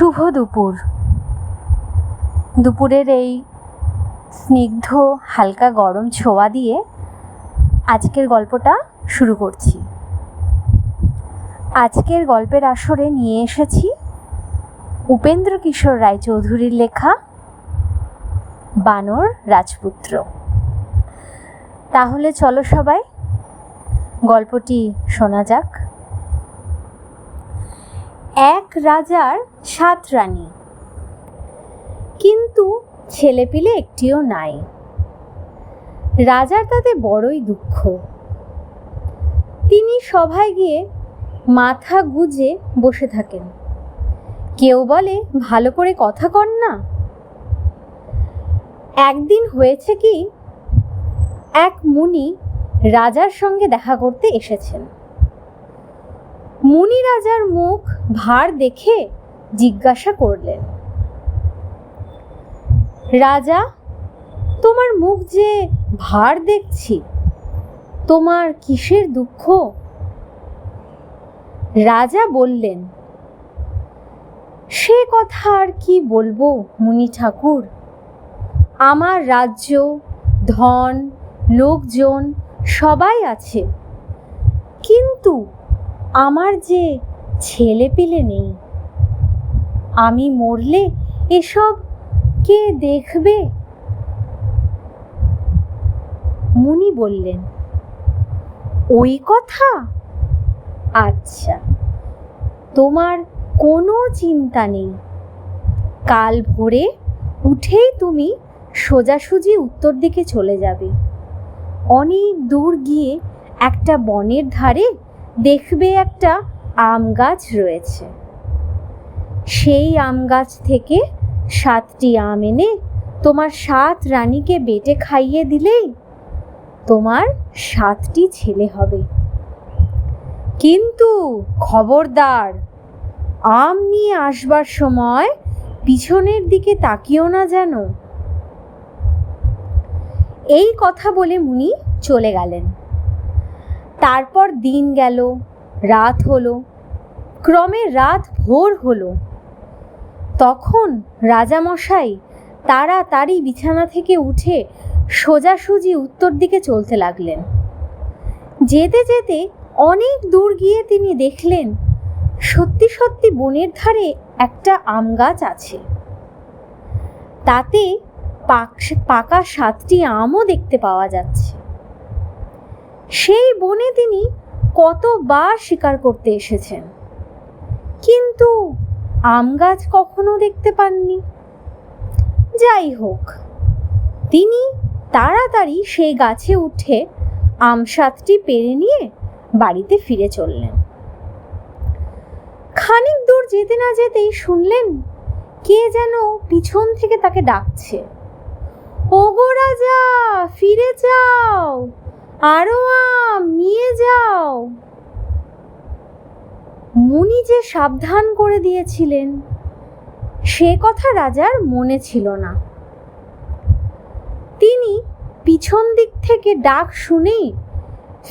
শুভ দুপুর। দুপুরের এই স্নিগ্ধ হালকা গরম ছোঁয়া দিয়ে আজকের গল্পটা শুরু করছি। আজকের গল্পের আসরে নিয়ে এসেছি উপেন্দ্র কিশোর রায়চৌধুরীর লেখা বানর রাজপুত্র। তাহলে চলো সবাই গল্পটি শোনা যাক। এক রাজার 7 রানী, কিন্তু ছেলেপিলে একটিও নাই। রাজার তাতে বড়ই দুঃখ। তিনি সভায় গিয়ে মাথা গুজে বসে থাকেন। কেউ বলে, ভালো করে কথা কর না। একদিন হয়েছে কি, এক মুনি রাজার সঙ্গে দেখা করতে এসেছেন। মুনি রাজার মুখ ভার দেখে জিজ্ঞাসা করলেন, রাজা, তোমার মুখ যে ভার দেখছি, তোমার কিসের দুঃখ? রাজা বললেন, সে কথা আর কি বলবো মুনি ঠাকুর। আমার রাজ্য, ধন, লোকজন সবাই আছে, কিন্তু আমার যে ছেলে পিলে নেই। আমি মরলে এসব কে দেখবে? মুনি বললেন, ওই কথা? আচ্ছা, তোমার কোনো চিন্তা নেই। কাল ভোরে উঠেই তুমি সোজাসুজি উত্তর দিকে চলে যাবে। অনেক দূর গিয়ে একটা বনের ধারে দেখবে একটা আম গাছ রয়েছে। সেই আম গাছ থেকে 7টি আম এনে তোমার 7 রানীকে বেটে খাইয়ে দিলেই তোমার 7টি ছেলে হবে। কিন্তু খবরদার, আম নিয়ে আসবার সময় পিছনের দিকে তাকিও না যেন। এই কথা বলে মুনি চলে গেলেন। তারপর দিন গেল, রাত হলো, ক্রমে রাত ভোর হলো। তখন রাজামশাই তাড়াতাড়ি বিছানা থেকে উঠে সোজাসুজি উত্তর দিকে চলতে লাগলেন। যেতে যেতে অনেক দূর গিয়ে তিনি দেখলেন, সত্যি সত্যি বনের ধারে একটা আম গাছ আছে। তাতে পাকা 7টি আমও দেখতে পাওয়া যাচ্ছে। সেই বনে তিনি কতবার শিকার করতে এসেছেন, কিন্তু আম গাছ কখনো দেখতে পাননি। যাই হোক, তিনি তাড়াতাড়ি সেই গাছে উঠে আম 7টি পেড়ে নিয়ে বাড়িতে ফিরে চললেন। খানিক দূর যেতে না যেতেই শুনলেন, কে যেন পিছন থেকে তাকে ডাকছে, ওগো রাজা, ফিরে যাও, আরো আম নিয়ে যাও। মুনি যে সাবধান করে দিয়েছিলেন, সে কথা রাজার মনে ছিল না। তিনি পিছন দিক থেকে ডাক শুনেই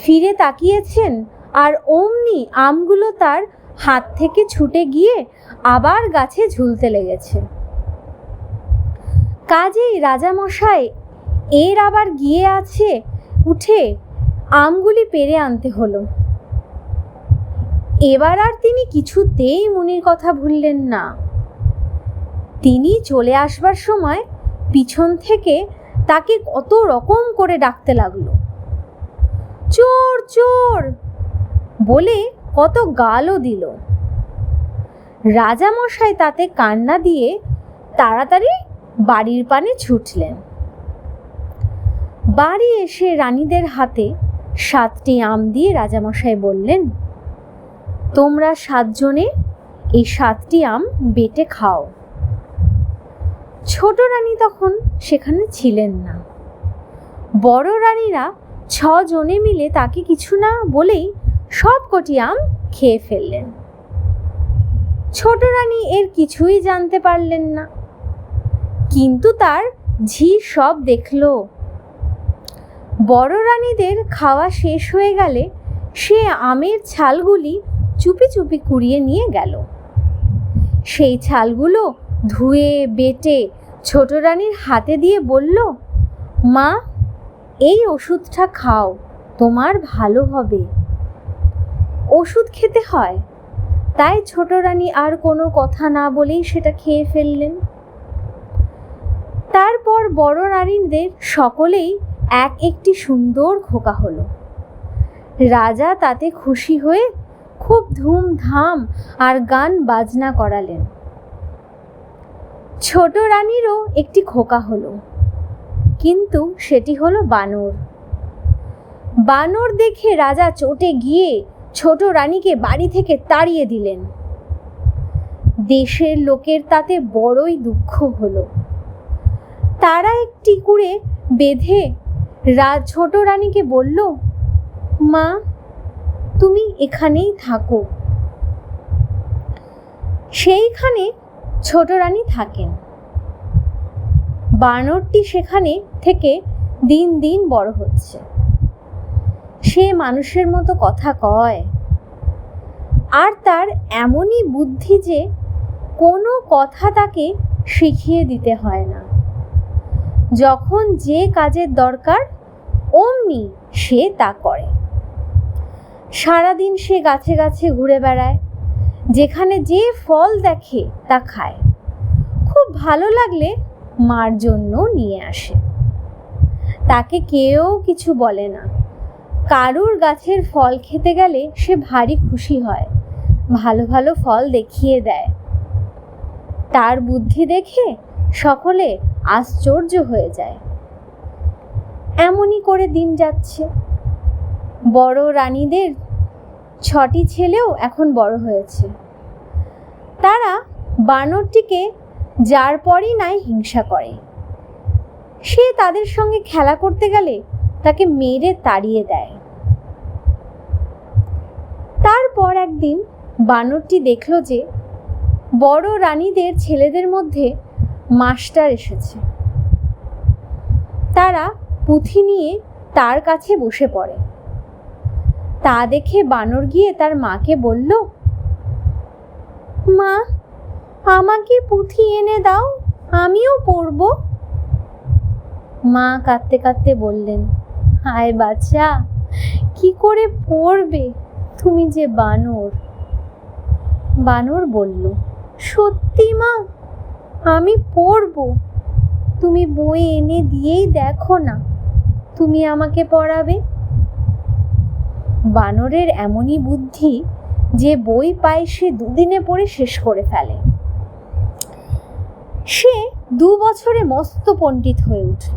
ফিরে তাকিয়েছেন, আর অমনি আমগুলো তার হাত থেকে ছুটে গিয়ে আবার গাছে ঝুলতে লেগেছে। কাজেই রাজামশাই এর আবার গিয়ে আছে উঠে আমগুলি পেড়ে আনতে হলো। এবার আর তিনি কিছুতেই মুনির কথা ভুললেন না। তিনি চলে আসবার সময় পিছন থেকে তাকে কত রকম করে ডাকতে লাগলো। চোর চোর বলে কত গালও দিল। রাজামশাই তাতে কান্না দিয়ে তাড়াতাড়ি বাড়ির পানে ছুটলেন। বাড়ি এসে রানীদের হাতে 7টি আম দিয়ে রাজামশাই বললেন, তোমরা 7 জনে এই 7টি আম বেটে খাও। ছোট রানী তখন সেখানে ছিলেন না। বড় রানীরা 6 জনে মিলে তাকে কিছু না বলেই সব কটি আম খেয়ে ফেললেন। ছোট রানী এর কিছুই জানতে পারলেন না, কিন্তু তার ঝি সব দেখলো। বড় রানীদের খাওয়া শেষ হয়ে গেলে সে আমের ছালগুলি চুপি চুপি কুড়িয়ে নিয়ে গেল। সেই ছালগুলো ধুয়ে বেটে ছোট রানীর হাতে দিয়ে বলল, মা, এই ওষুধটা খাও, তোমার ভালো হবে। ওষুধ খেতে হয়, তাই ছোট রানী আর কোনো কথা না বলেই সেটা খেয়ে ফেললেন। তারপর বড় রানীদের সকলেই এক একটি সুন্দর খোকা হলো। রাজা তাতে খুশি হয়ে খুব ধুমধাম আর গান বাজনা করালেন। ছোট রানীরও একটি খোকা হলো, কিন্তু সেটি হলো বানর। বানর দেখে রাজা চটে গিয়ে ছোট রানীকে বাড়ি থেকে তাড়িয়ে দিলেন। দেশের লোকের তাতে বড়ই দুঃখ হলো। তারা একটি কুঁড়ে বেঁধে ছোট রানীকে বলল, মা, তুমি এখানেই থাকো। সেইখানে ছোট রানী থাকেন। বানরটি সেখানে থেকে দিন দিন বড় হচ্ছে। সে মানুষের মতো কথা কয়, আর তার এমনই বুদ্ধি যে কোনো কথা তাকে শিখিয়ে দিতে হয় না। যখন যে কাজের দরকার অমনি সে তা করে। সারাদিন সে গাছে গাছে ঘুরে বেড়ায়, যেখানে যে ফল দেখে তা খায়। খুব ভালো লাগলে মার জন্য নিয়ে আসে। তাকে কেউ কিছু বলে না। কারুর গাছের ফল খেতে গেলে সে ভারী খুশি হয়, ভালো ভালো ফল দেখিয়ে দেয়। তার বুদ্ধি দেখে সকলে আশ্চর্য হয়ে যায়। এমনই করে দিন যাচ্ছে। বড় রানীদের 6টি ছেলেও এখন বড় হয়েছে। তারা বানরটিকে যার পরই নাই হিংসা করে। সে তাদের সঙ্গে খেলা করতে গেলে তাকে মেরে তাড়িয়ে দেয়। তারপর একদিন বানরটি দেখল যে বড় রানীদের ছেলেদের মধ্যে মাস্টার এসেছে। তারা পুঁথি নিয়ে তার কাছে বসে পড়ে। তা দেখে বানর গিয়ে তার মাকে বলল, মা, আমাকে পুঁথি এনে দাও, আমিও পড়ব। মা কাঁদতে কাঁদতে বললেন, হায় বাচ্চা, কি করে পড়বে, তুমি যে বানর। বানর বলল, সত্যি মা, আমি পড়ব। তুমি বই এনে দিয়েই দেখো না, তুমি আমাকে পড়াবে। বানরের এমনই বুদ্ধি যে বই পায় সে 2 দিনে পড়ে শেষ করে ফেলে। সে 2 বছরে মস্ত পণ্ডিত হয়ে উঠল।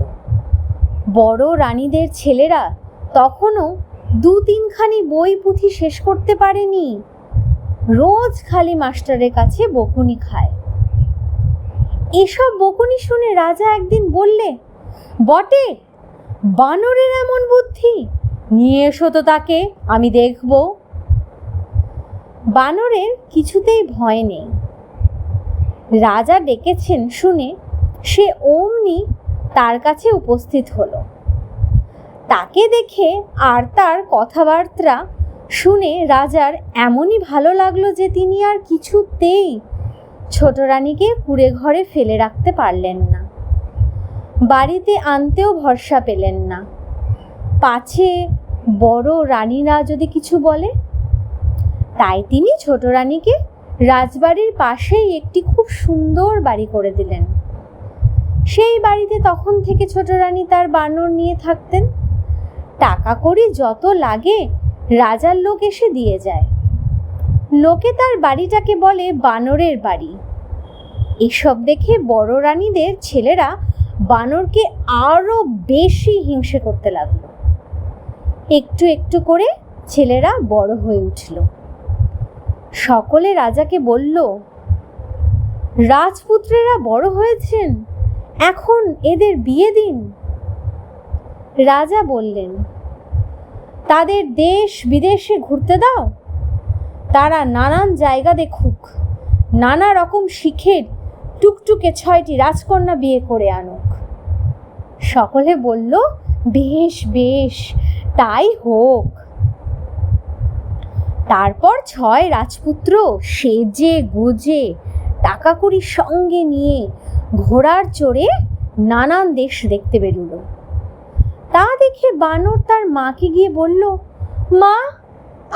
বড় রানীদের ছেলেরা তখনও 2-3 খানি বই পুঁথি শেষ করতে পারেনি। রোজ খালি মাস্টারের কাছে বকুনি খায়। এসব বকুনি শুনে রাজা একদিন বললে, বটে, বানরের এমন বুদ্ধি, নিয়ে এসো তো তাকে, আমি দেখব। বানরের কিছুতেই ভয় নেই। রাজা ডেকেছেন শুনে সে অমনি তার কাছে উপস্থিত হলো। তাকে দেখে আর তার কথাবার্তা শুনে রাজার এমনই ভালো লাগলো যে তিনি আর কিছুতেই ছোট রানীকে কুঁড়ে ঘরে ফেলে রাখতে পারলেন না। বাড়িতে আনতেও ভরসা পেলেন না, পাছে বড় রানীরা যদি কিছু বলে। তাই তিনি ছোট রানীকে রাজবাড়ির পাশেই একটি খুব সুন্দর বাড়ি করে দিলেন। সেই বাড়িতে তখন থেকে ছোট রানী তার বানর নিয়ে থাকতেন। টাকা কড়ি যত লাগে রাজার লোক এসে দিয়ে যায়। লোকে তার বাড়িটাকে বলে বানরের বাড়ি। এসব দেখে বড় রানীদের ছেলেরা বানরকে আরো বেশি হিংসে করতে লাগলো। একটু একটু করে ছেলেরা বড় হয়ে উঠল। সকলে রাজাকে বলল, রাজপুত্রেরা বড় হয়েছেন, এখন এদের বিয়ে দিন। রাজা বললেন, তাদের দেশ বিদেশে ঘুরতে দাও, তারা নানান জায়গা দেখুক, নানা রকম শিখে টুকটুকে 6টি রাজকন্যা বিয়ে করে আনুক। সকলে বলল, বেশ বেশ, তাই হোক। তারপর 6 রাজপুত্র সেজে গুজে টাকা কড়ি সঙ্গে নিয়ে ঘোড়ার চড়ে নানান দেশ দেখতে বেরুলো। তা দেখে বানর তার মাকে গিয়ে বলল, মা,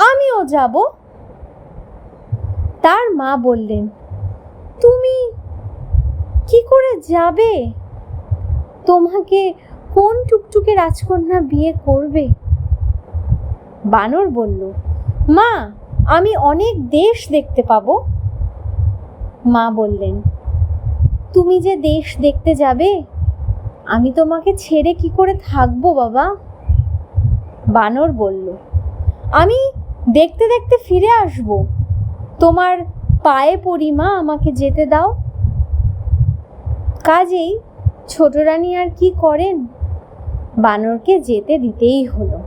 আমিও যাব। তার মা বললেন, তুমি কি করে যাবে? তোমাকে কোন টুকটুকে রাজকন্যা বিয়ে করবে? বানর বলল, মা, আমি অনেক দেশ দেখতে পাবো। মা বললেন, তুমি যে দেশ দেখতে যাবে, আমি তোমাকে ছেড়ে কি করে থাকবো বাবা? বানর বলল, আমি দেখতে দেখতে ফিরে আসব, তোমার পায়ে পড়ি মা, আমাকে যেতে দাও। কাজেই ছোট রানী আর কি করেন, বানরকে যেতে দিতেই হলো।